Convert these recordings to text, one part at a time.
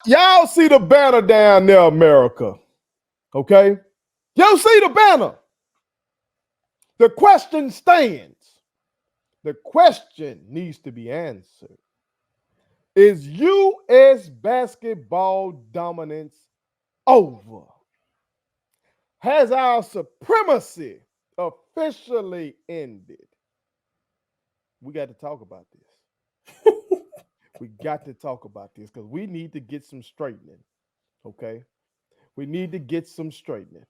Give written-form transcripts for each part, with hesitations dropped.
Y'all see the banner down there, America. Okay? Y'all see the banner. The question stands. The question needs to be answered. Is U.S. basketball dominance over? Has our supremacy officially ended? We got to talk about this. We got to talk about this because we need to get some straightening. Okay? We need to get some straightening.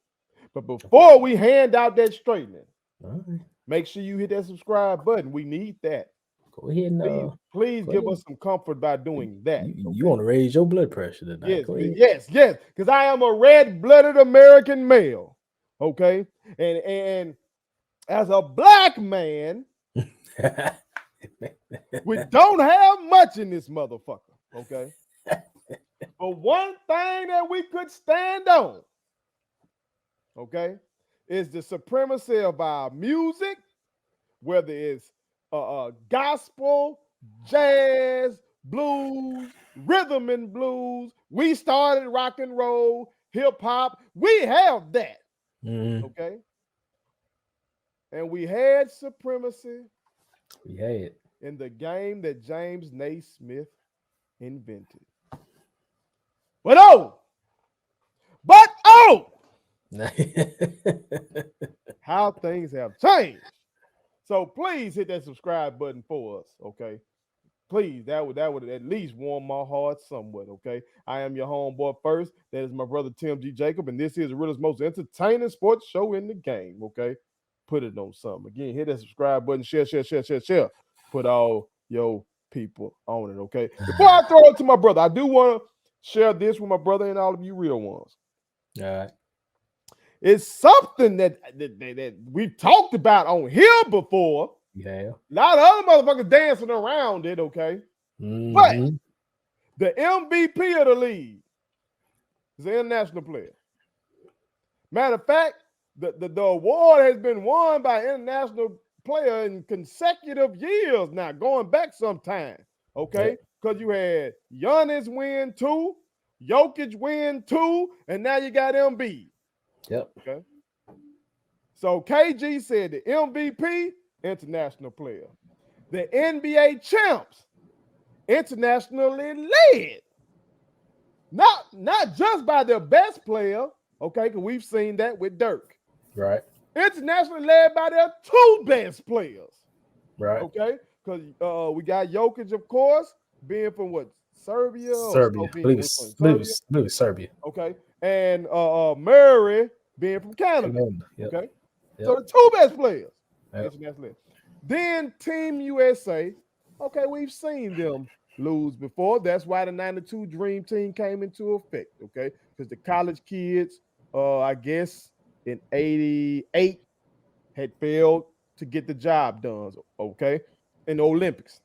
But before we hand out that straightening, make sure you hit that subscribe button. We need that. Go ahead and please give us some comfort by doing that. You want to raise your blood pressure tonight? Yes, because I am a red-blooded American male. Okay, and as a black man, we don't have much in this motherfucker. Okay, but one thing that we could stand on, okay, is the supremacy of our music, whether it's gospel, jazz, blues, rhythm and blues. We started rock and roll, hip hop. We have that. Okay. And we had supremacy. We had in the game that James Naismith invented. But how things have changed. So please hit that subscribe button for us, okay? Please, that would at least warm my heart somewhat, okay? I am your homeboy first. That is my brother Tim G. Jacob, and this is the realest, most entertaining sports show in the game, okay? Put it on something. Again, hit that subscribe button, share. Put all your people on it, okay? Before I throw it to my brother, I do want to share this with my brother and all of you real ones. All right. It's something that we've talked about on here before. Yeah. A lot of other motherfuckers dancing around it, okay? But the MVP of the league is an international player. Matter of fact, the award has been won by an international player in consecutive years now, going back some time, okay? Because you had Giannis win 2, Jokic win 2, and now you got Embiid. Yep. Okay. So KG said the MVP, international player. The NBA champs, internationally led. Not just by their best player, okay, because we've seen that with Dirk. Right. Internationally led by their 2 best players. Right. Okay. Because we got Jokic, of course, being from what? Serbia? Serbia. I believe it's Serbia. Okay. And Murray being from Canada. Yep. Okay. Yep. So the 2 best players. Yep. Then Team USA. Okay, we've seen them lose before. That's why the 92 Dream Team came into effect. Okay. Because the college kids, I guess in 88 had failed to get the job done. Okay. In the Olympics.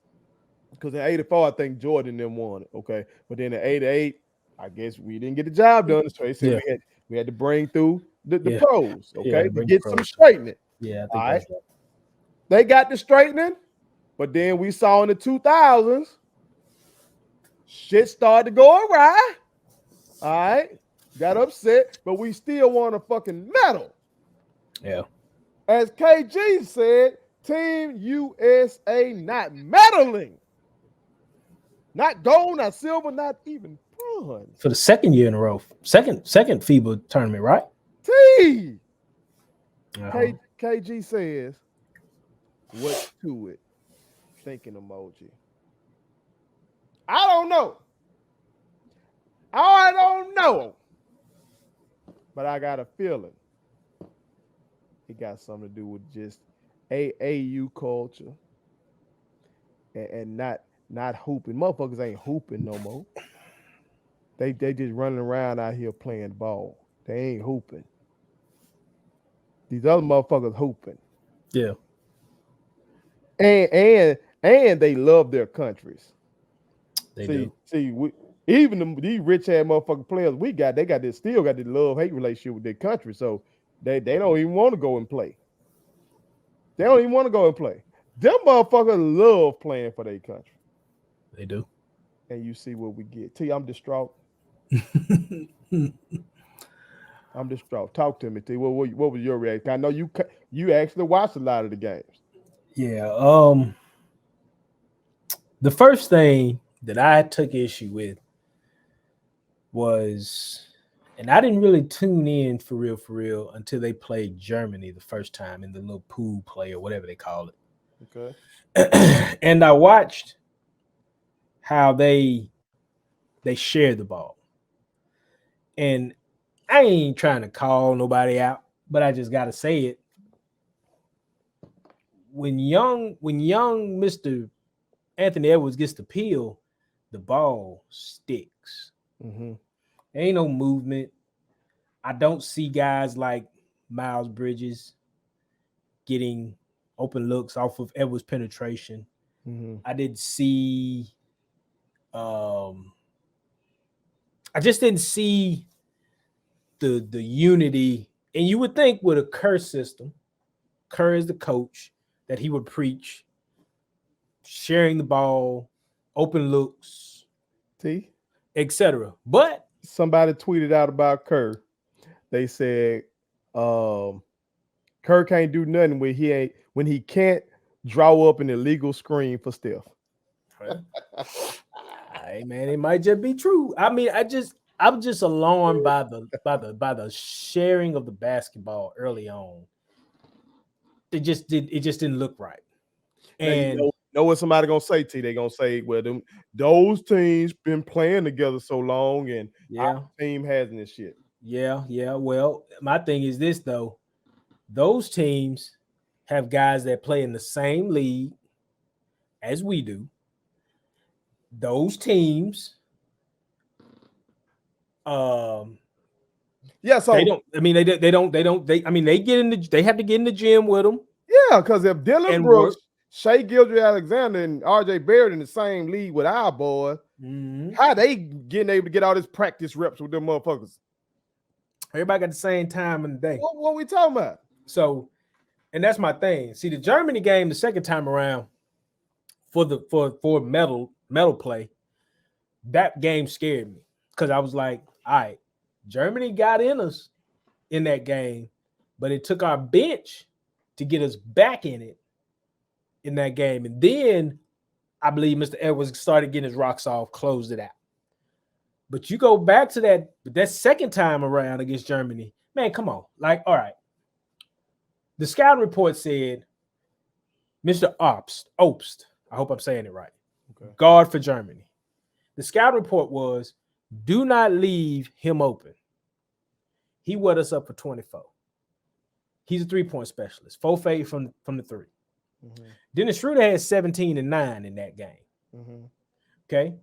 Because in 84, I think Jordan then won it. Okay. But then in 88, I guess we didn't get the job done. So they said we had to bring through the pros, okay, to get some straightening. Yeah, I think all right. They got the straightening, but then we saw in the 2000s, shit started to go awry. All right. Got upset, but we still want a fucking medal. Yeah. As KG said, Team USA not medaling. Not gold, not silver, not even bronze. For the second year in a row. Second FIBA tournament, right? T. KG says, what to it? Thinking emoji. I don't know. But I got a feeling it got something to do with just AAU culture and not hooping. Motherfuckers ain't hooping no more. They just running around out here playing ball. They ain't hooping. These other motherfuckers hooping. Yeah. And they love their countries. They do. Even these rich ass motherfucking players they still got this love-hate relationship with their country. So they don't even want to go and play. Them motherfuckers love playing for their country. They do. And you see what we get. I'm distraught. I'm distraught. Talk to me, T. What was your reaction? I know you actually watched a lot of the games. Yeah. The first thing that I took issue with was, and I didn't really tune in for real until they played Germany the first time in the little pool play or whatever they call Okay. it. And I watched how they shared the ball. And I ain't trying to call nobody out, but I just gotta say it. When young Mr. Anthony Edwards gets the peel, the ball sticks. Mm-hmm. There ain't no movement. I don't see guys like Miles Bridges getting open looks off of Edwards' penetration. Mm-hmm. I didn't see. I just didn't see the unity. And you would think with a Kerr system, Kerr is the coach, that he would preach sharing the ball, open looks, T. etc. But Somebody tweeted out about Kerr. They said Kerr can't do nothing when he can't draw up an illegal screen for Steph. hey man, it might just be true. I mean, I'm just alarmed by the sharing of the basketball early on. It just didn't look right. Now, And you know what somebody gonna say, T? They gonna say, well, those teams been playing together so long, and yeah, our team hasn't this shit. yeah. Well, my thing is this though. Those teams have guys that play in the same league as we do. Those teams, Yeah, so they don't. I mean, they don't. I mean, they get in the. They have to get in the gym with them. yeah, because if Dylan And Brooks, work. Shea Gilgeous-Alexander, and R.J. Barrett in the same league with our boy, how they getting able to get all this practice reps with them motherfuckers? Everybody got the same time in the day. What we talking about? So, and that's my thing. See, the Germany game the second time around for medal play, that game scared me because I was like, all right, Germany got in us in that game, but it took our bench to get us back in that game. And then I believe Mr. Edwards started getting his rocks off, closed it out. But you go back to that second time around against Germany, man, come on. Like, all right. The scouting report said Mr. Obst, I hope I'm saying it right, Okay. guard for Germany. The scouting report was, do not leave him open. He wet us up for 24. He's a three-point specialist, 4 fade from the three. Mm-hmm. Dennis Schroeder had 17 and 9 in that game. Mm-hmm. Okay.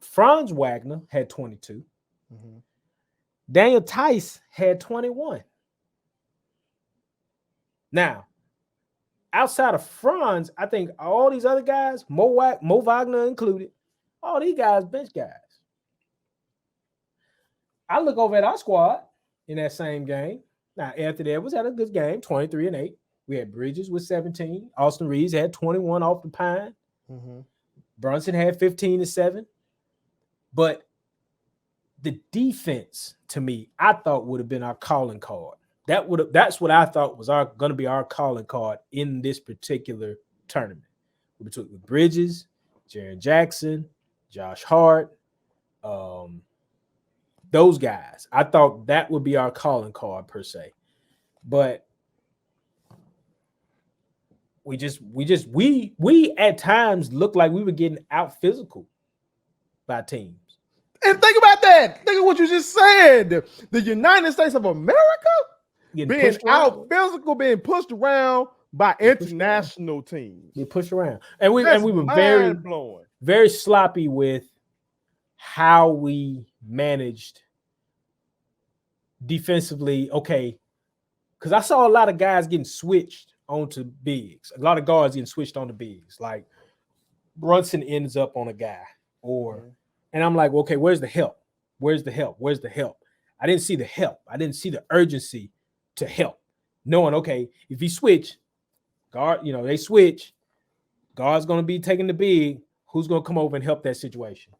Franz Wagner had 22. Mm-hmm. Daniel Tice had 21. Now, outside of Franz, I think all these other guys, Mo Wagner included, all these guys bench guys. I look over at our squad in that same game. Now, Anthony Edwards had a good game, 23 and 8. We had Bridges with 17. Austin Reeves had 21 off the pine. Mm-hmm. Brunson had 15 and 7. But the defense, to me, I thought would have been our calling card. That's what I thought was going to be our calling card in this particular tournament. We took with Bridges, Jaren Jackson, Josh Hart, those guys. I thought that would be our calling card per se. But we at times looked like we were getting out physical by teams. And think about that. Think of what you just said. The United States of America being out physical, being pushed around by international teams. They pushed around. And we were very blowing, very sloppy with how we managed defensively. Okay. Because I saw a lot of guys getting switched onto bigs. A lot of guards getting switched onto bigs. Like Brunson ends up on a guy. And I'm like, okay, where's the help? Where's the help? Where's the help? I didn't see the help. I didn't see the urgency to help. Knowing, okay, if he switch, guard, they switch, guard's going to be taking the big. Who's going to come over and help that situation?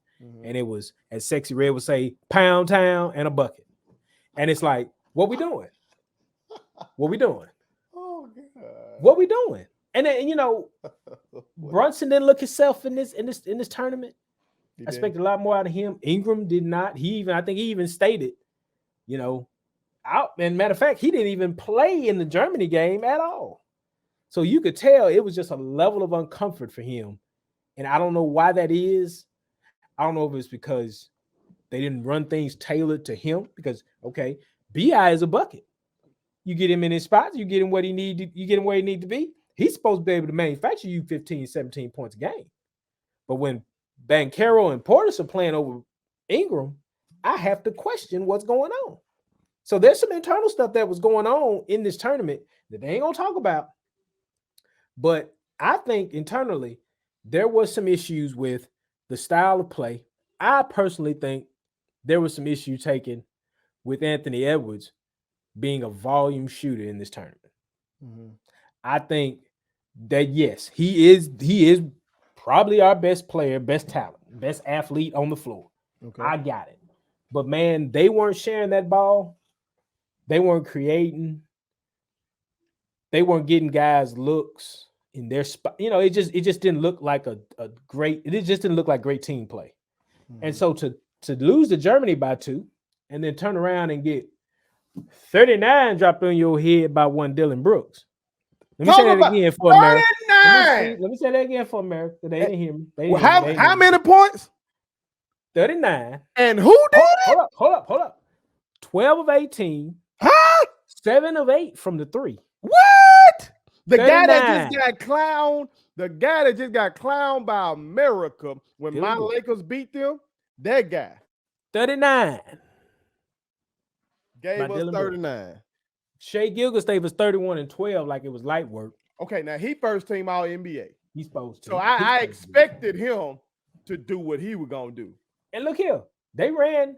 and it was, as Sexy Red would say, Pound Town and a bucket. And it's like, what we doing? What we doing? Oh God. What we doing? And then, you know, Brunson didn't look himself in this tournament. I expected a lot more out of him. Ingram did not. I think he even stated, you know, out. And matter of fact, he didn't even play in the Germany game at all. So you could tell it was just a level of uncomfort for him. And I don't know why that is. I don't know if it's because they didn't run things tailored to him. Because, okay, BI is a bucket. You get him in his spots, you get him what he need, you get him where he need to be. He's supposed to be able to manufacture you 15, 17 points a game. But when Banchero and Portis are playing over Ingram, I have to question what's going on. So there's some internal stuff that was going on in this tournament that they ain't gonna talk about. But I think internally there was some issues with the style of play. I personally think there was some issue taken with Anthony Edwards being a volume shooter in this tournament. I think that yes, he is probably our best player, best talent, best athlete on the floor. Okay. I got it. But man, they weren't sharing that ball. They weren't creating. They weren't getting guys looks in their spot. You know, it just didn't look like it just didn't look like great team play. And so to lose to Germany by 2 and then turn around and get 39 dropped on your head by one Dylan Brooks. Let me say that again for America. Let me say that again for America. They didn't hear me. How many points? 39. And who did it? Hold up. 12 of 18. Huh? 7 of 8 from the 3. What? The 39. guy that just got clowned. The guy that just got clowned by America when my Lakers beat them. That guy. 39. Gave us Dylan 39. Brooks. Shea Gilgeous-State was 31 and 12 like it was light work. Okay, now he first team all NBA. He's supposed to. So I expected him to do what he was gonna do. And look here, they ran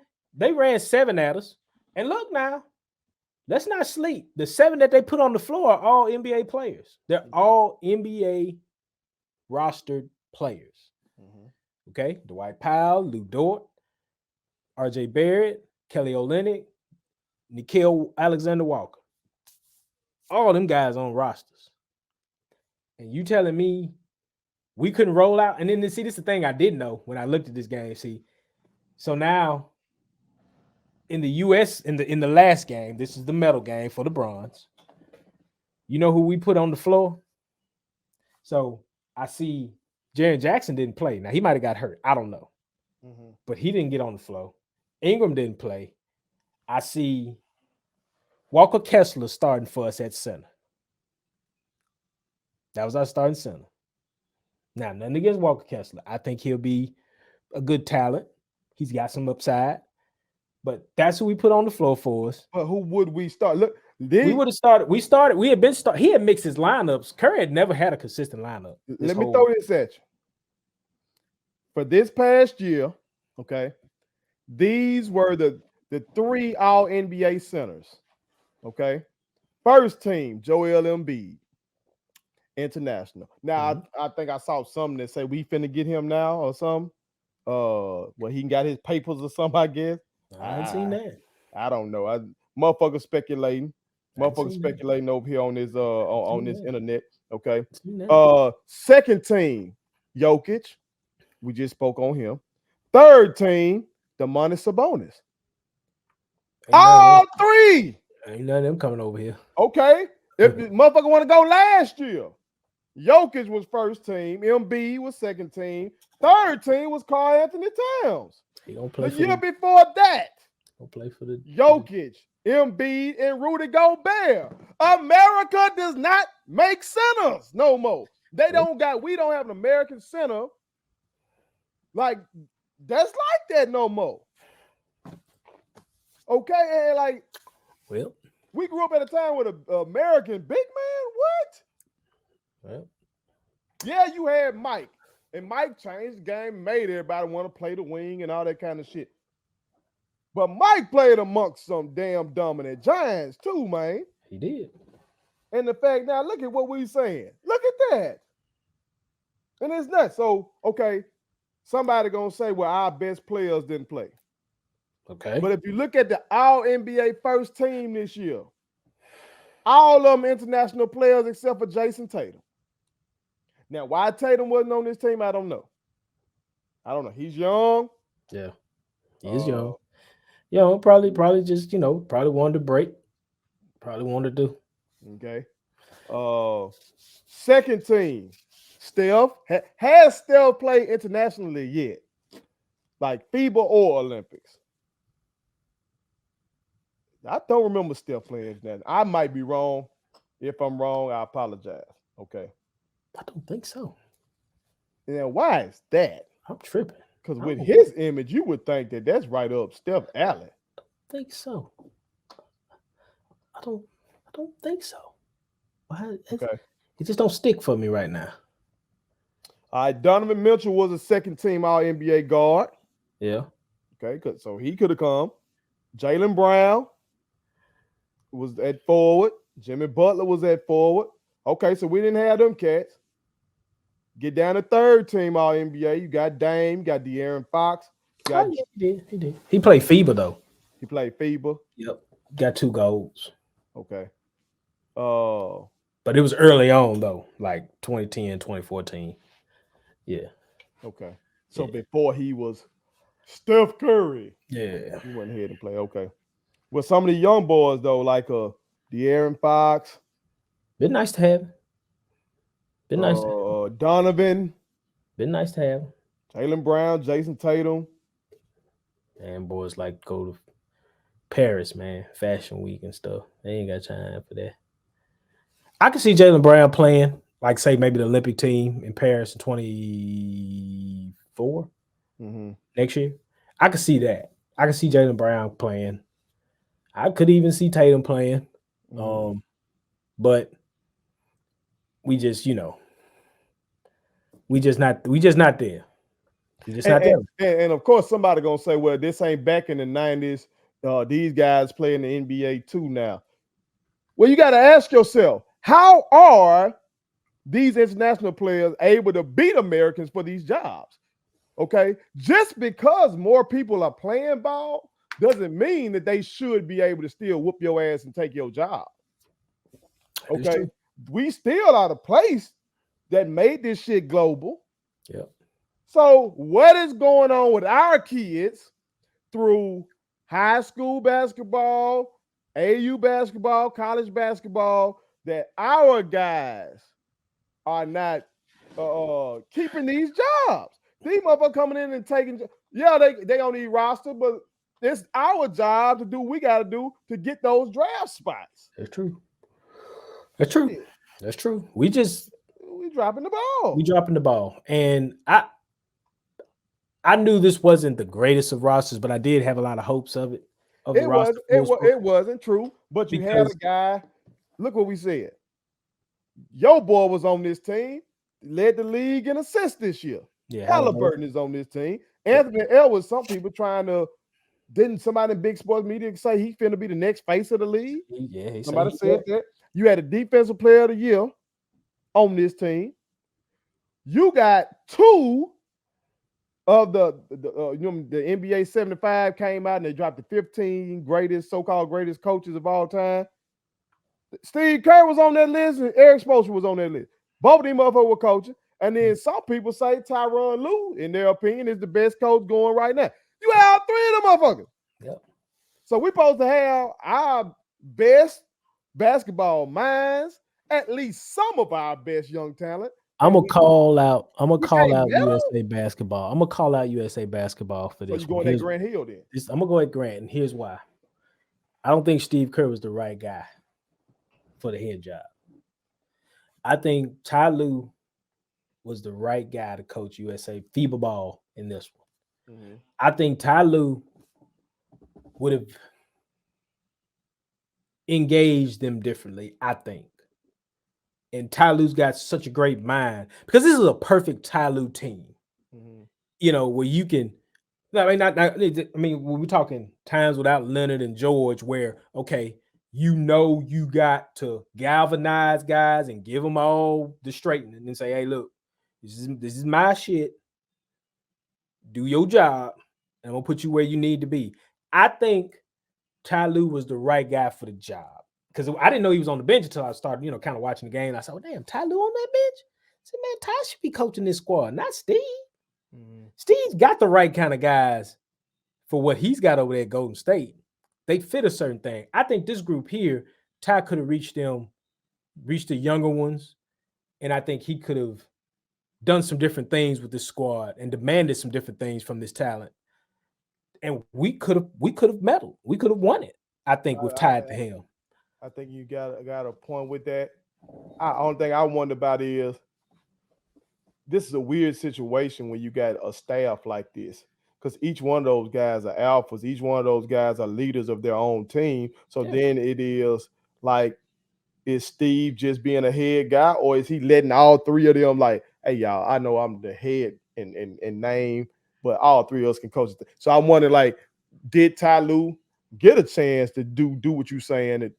7 at us. And look now, let's not sleep. The 7 that they put on the floor are all NBA players. They're all NBA rostered players. Okay, Dwight Powell, Lou Dort, RJ Barrett, Kelly Olynyk, Nickeil Alexander-Walker. All them guys on rosters. And you telling me we couldn't roll out? And then this is the thing I didn't know when I looked at this game. So now in the US, in the last game, this is the medal game for the bronze. You know who we put on the floor? So I see Jaren Jackson didn't play. Now he might have got hurt. I don't know. But he didn't get on the floor. Ingram didn't play. I see Walker Kessler starting for us at center. That was our starting center. Now, nothing against Walker Kessler. I think he'll be a good talent. He's got some upside. But that's who we put on the floor for us. But who would we start? Look, we would have started. He had mixed his lineups. Curry had never had a consistent lineup. Let me throw this at you. For this past year, okay, these were the 3 all NBA centers. Okay. First team, Joel Embiid, international. Now, I think I saw something that say we finna get him now or something. Well, he got his papers or something, I guess. I ain't seen that. I don't know. Motherfuckers speculating. Motherfuckers speculating over here on this on this internet. Okay. Second team, Jokic. We just spoke on him. Third team, Domantas Sabonis. All 3. Ain't none of them coming over here. Okay. If the motherfucker want to go last year, Jokic was first team. Embiid was second team. Third team was Karl Anthony Towns. He don't play the year before that. Don't play for the Jokic, Embiid, and Rudy Gobert. America does not make centers no more. We don't have an American center like that's like that no more. Okay, and we grew up at a time with an American big man. What? Well, yeah, you had Mike, and Mike changed the game, made everybody want to play the wing and all that kind of shit. But Mike played amongst some damn dominant giants too, man. He did. And the fact now, look at what we saying. Look at that. And it's nuts. So, okay. somebody gonna say, well, our best players didn't play. Okay. But if you look at the All NBA first team this year, all of them international players except for Jason Tatum. Now, why Tatum wasn't on this team, I don't know. He's young. Yeah, he is young. Probably just probably wanted to break. Probably wanted to. Okay. Second team, Steph. Has Steph played internationally yet? Like FIBA or Olympics? I don't remember Steph playing that. I might be wrong. If I'm wrong, I apologize. Okay. I don't think so. Now, why is that? I'm tripping. Because with his image, you would think that that's right up Steph alley. I don't think so. I don't think so. Okay. It just don't stick for me right now. All right, Donovan Mitchell was a second team All NBA guard. Yeah. Okay, so he could have come. Jaylen Brown was at forward. Jimmy Butler was at forward. Okay, so we didn't have them cats. Get down to third team All NBA. You got Dame, you got De'Aaron Fox. Yeah, he did. He played FIBA though. He played FIBA. Yep. Got 2 golds. Okay. But it was early on though, like 2010, 2014. Yeah. Okay. So before he was Steph Curry. Yeah. He went ahead and played. Okay. Well, some of the young boys though, like De'Aaron Fox. Been nice to have. Been nice to have. Donovan. Been nice to have. Jaylen Brown, Jason Tatum. And boys like go to Paris, man, Fashion Week and stuff. They ain't got time for that. I can see Jaylen Brown playing, like say maybe the Olympic team in Paris in 2024 next year. I could see that. I could see Jaylen Brown playing. I could even see Tatum playing. But we just, we just not there. We just not there. And of course, somebody gonna say, well, this ain't back in the 90s. These guys play in the NBA too now. Well, you got to ask yourself, how are these international players able to beat Americans for these jobs? Okay, just because more people are playing ball doesn't mean that they should be able to still whoop your ass and take your job. Okay, we still are the place that made this shit global. Yeah. So what is going on with our kids through high school basketball, AU basketball, college basketball, that our guys are not keeping these jobs? These motherfuckers coming in and taking, they don't need roster, but it's our job to do what we got to do to get those draft spots. That's true. That's true. Yeah. That's true. We dropping the ball. We dropping the ball. And I knew this wasn't the greatest of rosters, but I did have a lot of hopes of it. It wasn't true, but you had a guy. Look what we said. Your boy was on this team, led the league in assists this year. Yeah, Halliburton is on this team. Anthony Edwards, some people didn't somebody in big sports media say he finna be the next face of the league? Yeah, somebody said that. You had a defensive player of the year on this team. You got 2 of the NBA 75 came out and they dropped the 15 so-called greatest coaches of all time. Steve Kerr was on that list and Eric Spoelstra was on that list. Both of them motherfuckers were coaching. And then some people say Tyronn Lue, in their opinion, is the best coach going right now. You have 3 of them motherfuckers. Yep. So we're supposed to have our best basketball minds, at least some of our best young talent. I'm gonna call out USA basketball. I'm gonna call out USA basketball for this. So you going at Grant Hill then? I'm gonna go at Grant, and here's why. I don't think Steve Kerr was the right guy for the head job. I think Ty Lue was the right guy to coach USA FIBA ball in this one. Mm-hmm. I think Ty Lue would have engaged them differently, I think. And Ty Lue's got such a great mind because this is a perfect Ty Lue team. Mm-hmm. Where you can, when we're talking times without Leonard and George, where, okay, you got to galvanize guys and give them all the straightening and say, hey, look, this is my shit. do your job, and I'm gonna put you where you need to be. I think Ty Lue was the right guy for the job because I didn't know he was on the bench until I started, kind of watching the game. I said, "Oh, damn, Ty Lue on that bench." I said, "Man, Ty should be coaching this squad, not Steve. Steve's got the right kind of guys for what he's got over there at Golden State. They fit a certain thing. I think this group here, Ty could have reached the younger ones, and I think he could have done some different things with this squad and demanded some different things from this talent. And we could have medaled. We could have won it. I think with Ty at the helm. I think you got a point with that. Only thing I wonder about is this is a weird situation when you got a staff like this. Because each one of those guys are alphas. Each one of those guys are leaders of their own team. So then it is like, is Steve just being a head guy, or is he letting all three of them like, hey, y'all, I know I'm the head in name, but all three of us can coach. So I wonder, like, did Ty Lue get a chance to do what you're saying?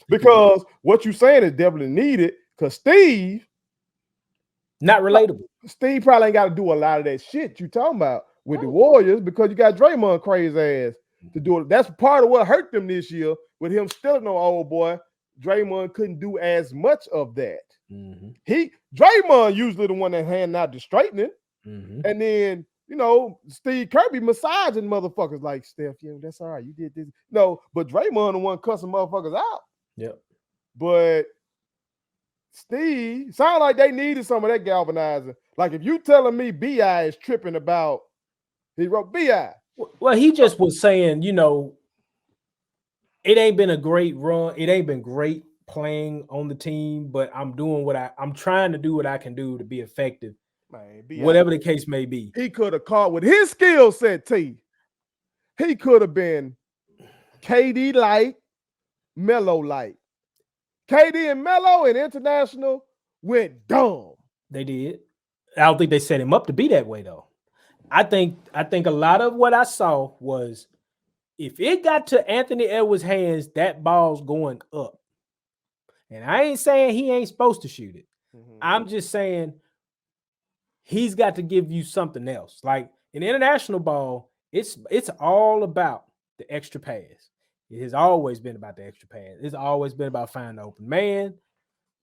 Because what you're saying is definitely needed, because Steve, not relatable. Steve probably ain't got to do a lot of that shit you talking about with the Warriors, because you got Draymond crazy ass to do it. That's part of what hurt them this year with him still no old boy. Draymond couldn't do as much of that. Draymond usually the one that handing out the straightening, and then Steve Kirby massaging motherfuckers like, Steph, that's all right, you did this. No, but Draymond the one cussing motherfuckers out. Yep. But Steve sound like they needed some of that galvanizing. Like if you telling me B.I. is tripping about, he wrote B.I. Well, he just was saying, it ain't been a great run. It ain't been great playing on the team, but I'm trying to do what I can do to be effective. Man, whatever the case may be. He could have caught with his skill set, T. He could have been KD light, Melo light. KD and Melo in international went dumb. They did. I don't think they set him up to be that way, though. I think a lot of what I saw was, if it got to Anthony Edwards' hands, that ball's going up. And I ain't saying he ain't supposed to shoot it. I'm just saying he's got to give you something else. Like in international ball, it's all about the extra pass. It has always been about the extra pass. It's always been about finding the open man.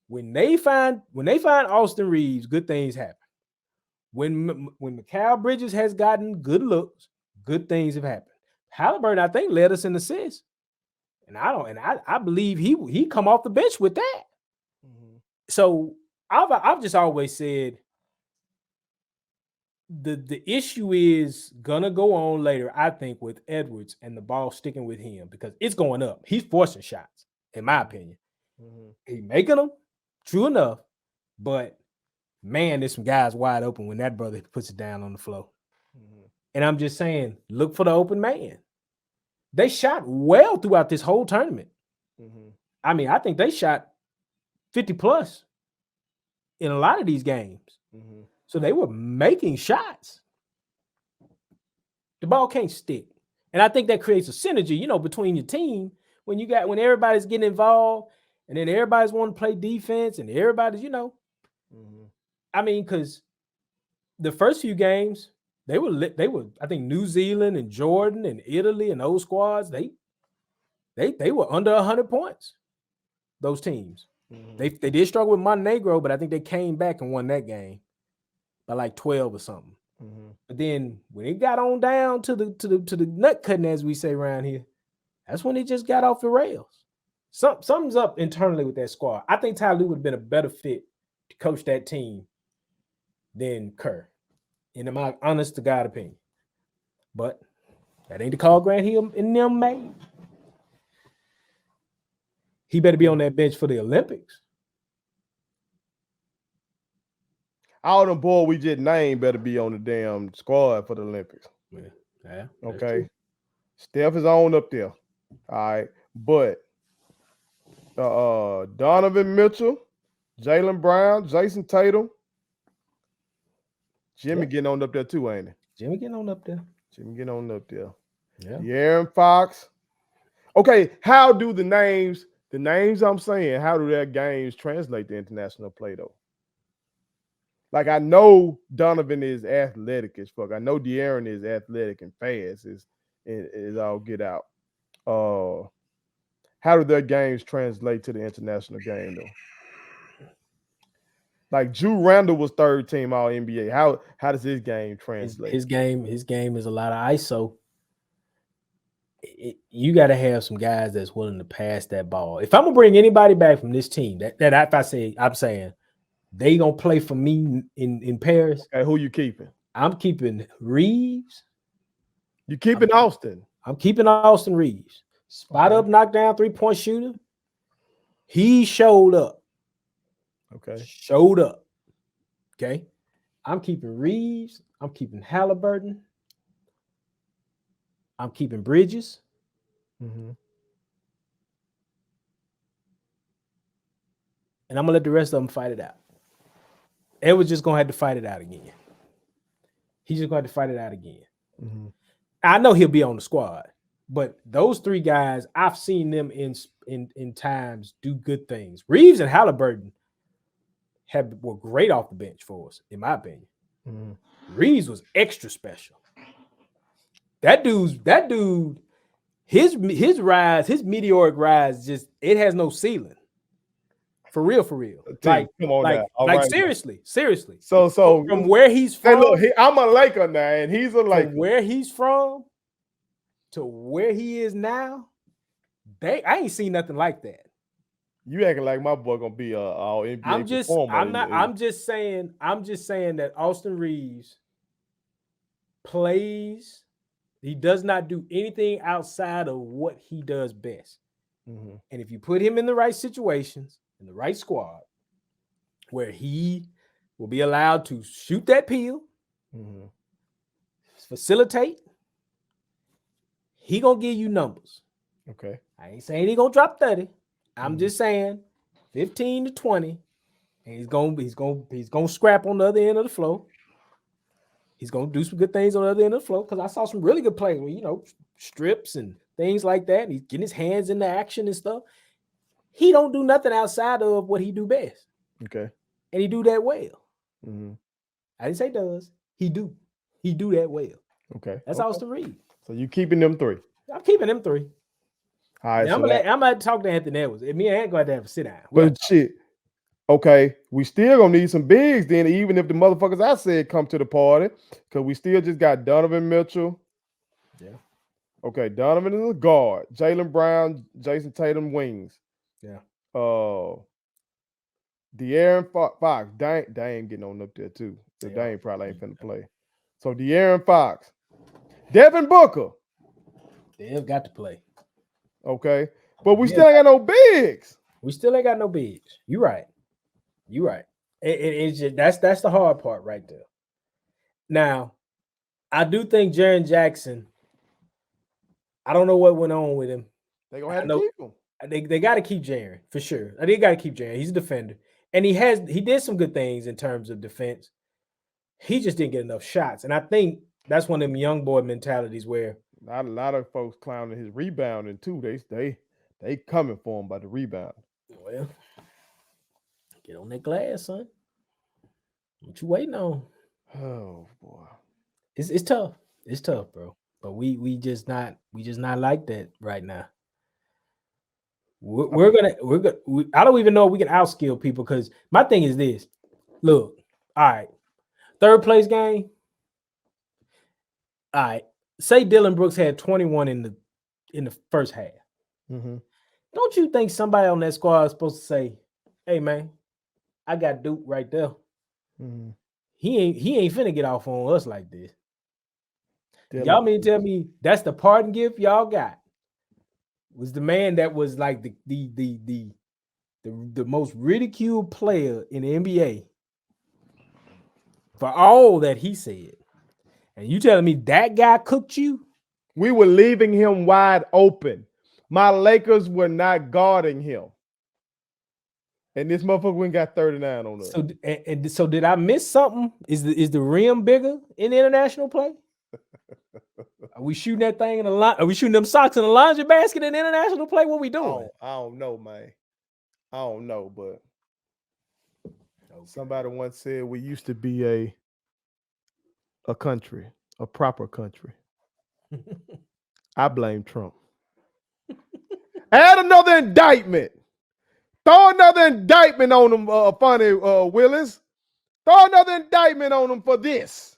When they find Austin Reeves, good things happen. When Mikal Bridges has gotten good looks, good things have happened. Halliburton, I think, led us in assists, and I believe he come off the bench with that. So I've just always said the issue is gonna go on later, I think, with Edwards and the ball sticking with him, because it's going up. He's forcing shots, in my opinion. He's making them, true enough, but man, there's some guys wide open when that brother puts it down on the floor. And I'm just saying, look for the open man. They shot well throughout this whole tournament. I mean, I think they shot 50 plus in a lot of these games. So they were making shots. The ball can't stick. And I think that creates a synergy, between your team when everybody's getting involved, and then everybody's wanting to play defense, and everybody's, I mean, because the first few games, they were, I think, New Zealand and Jordan and Italy and those squads, they were under 100 points, those teams. They did struggle with Montenegro, but I think they came back and won that game by like 12 or something. But then when it got on down to the nut cutting, as we say around here, that's when it just got off the rails. Something's up internally with that squad. I think Ty Lue would have been a better fit to coach that team than Kerr, in my honest to God opinion. But that ain't the call Grant Hill and them made. He better be on that bench for the Olympics. All them boys we just named better be on the damn squad for the Olympics. Yeah. Okay. Steph is on up there. All right. But Donovan Mitchell, Jaylen Brown, Jason Tatum, Jimmy getting on up there too, ain't he? Jimmy getting on up there. Yeah. De'Aaron Fox. Okay, how do the names I'm saying, how do their games translate to international play though? Like I know Donovan is athletic as fuck. I know De'Aaron is athletic and fast. Is all get out. How do their games translate to the international game though? Like Drew Randall was third team All NBA. How does his game translate? His game is a lot of ISO. You got to have some guys that's willing to pass that ball. If I'm gonna bring anybody back from this team, that if I say I'm saying they gonna play for me in Paris. Okay, who you keeping? I'm keeping Reeves. You keeping Austin? I'm keeping Austin Reeves. Spot up, knockdown, 3-point shooter. He showed up. Okay. Showed up. Okay. I'm keeping Reeves. I'm keeping Halliburton. I'm keeping Bridges. Mm-hmm. And I'm going to let the rest of them fight it out. Edwards just going to have to fight it out again. He's just going to have to fight it out again. Mm-hmm. I know he'll be on the squad, but those three guys, I've seen them in times do good things. Reeves and Halliburton were great off the bench for us, in my opinion. Mm-hmm. Reeves was extra special. That dude, his rise, his meteoric rise, just it has no ceiling. For real. Like, come on now. Like seriously. So from where he's from. Hey, look, I'm a Laker now, and he's a Laker. From where he's from to where he is now, I ain't seen nothing like that. You acting like my boy gonna be a all NBA performer. I'm just saying that Austin Reeves plays. He does not do anything outside of what he does best. Mm-hmm. And if you put him in the right situations, in the right squad, where he will be allowed to shoot that peel, mm-hmm. facilitate, he gonna give you numbers. Okay. I ain't saying he gonna drop 30. I'm just saying 15 to 20. And he's gonna scrap on the other end of the floor. He's gonna do some good things on the other end of the floor. Because I saw some really good plays where, strips and things like that. And he's getting his hands into action and stuff. He don't do nothing outside of what he do best. Okay. And he do that well. Mm-hmm. I didn't say does. He do that well. Okay. That's Austin Reeves. So you keeping them three? I'm keeping them three. All right. I'm gonna talk to Anthony Edwards. Me and Ant gonna have to sit down. But shit. Okay, we still gonna need some bigs then, even if the motherfuckers I said come to the party, because we still just got Donovan Mitchell. Yeah. Okay, Donovan is a guard. Jaylen Brown, Jason Tatum wings. Yeah. De'Aaron Fox. Dame getting on up there too. So Yeah. Dame probably ain't finna play. So De'Aaron Fox. Devin Booker. They've got to play. Okay. But we still ain't got no bigs. We still ain't got no bigs. You're right. It's just that's the hard part right there. Now, I do think Jaren Jackson, I don't know what went on with him. They gonna have to keep him. They got to keep Jaren for sure. They got to keep Jaren. He's a defender, and he did some good things in terms of defense. He just didn't get enough shots, and I think that's one of them young boy mentalities where a lot of folks clowning his rebounding too. They coming for him by the rebound. Well, get on that glass, son. What you waiting on? Oh boy, it's tough. It's tough, bro. But we just not like that right now. We're gonna. I don't even know if we can outskill people because my thing is this. Look, all right, third place game. All right, say Dylan Brooks had 21 in the first half. Mm-hmm. Don't you think somebody on that squad is supposed to say, "Hey man, I got Duke right there. Mm-hmm. He ain't finna get off on us like this." Dylan. Y'all mean to tell me that's the parting gift y'all got? Was the man that was like the most ridiculed player in the NBA for all that he said, and you telling me that guy cooked you? We were leaving him wide open. My Lakers were not guarding him. And this motherfucker went got 39 on us. So did I miss something? Is the rim bigger in international play? Are we shooting that thing in the line? Are we shooting them socks in the laundry basket in international play? What we doing? I don't know, man. I don't know, but Okay. Somebody once said we used to be a country, a proper country. I blame Trump. Add another indictment. Throw another indictment on them, Funny Willis. Throw another indictment on them for this.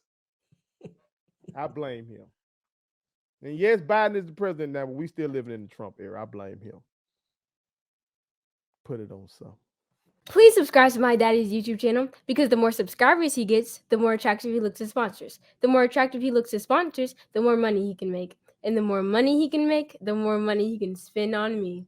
I blame him. And yes, Biden is the president now, but we still living in the Trump era. I blame him. Put it on some. Please subscribe to my daddy's YouTube channel because the more subscribers he gets, the more attractive he looks to sponsors. The more attractive he looks to sponsors, the more money he can make. And the more money he can make, the more money he can spend on me.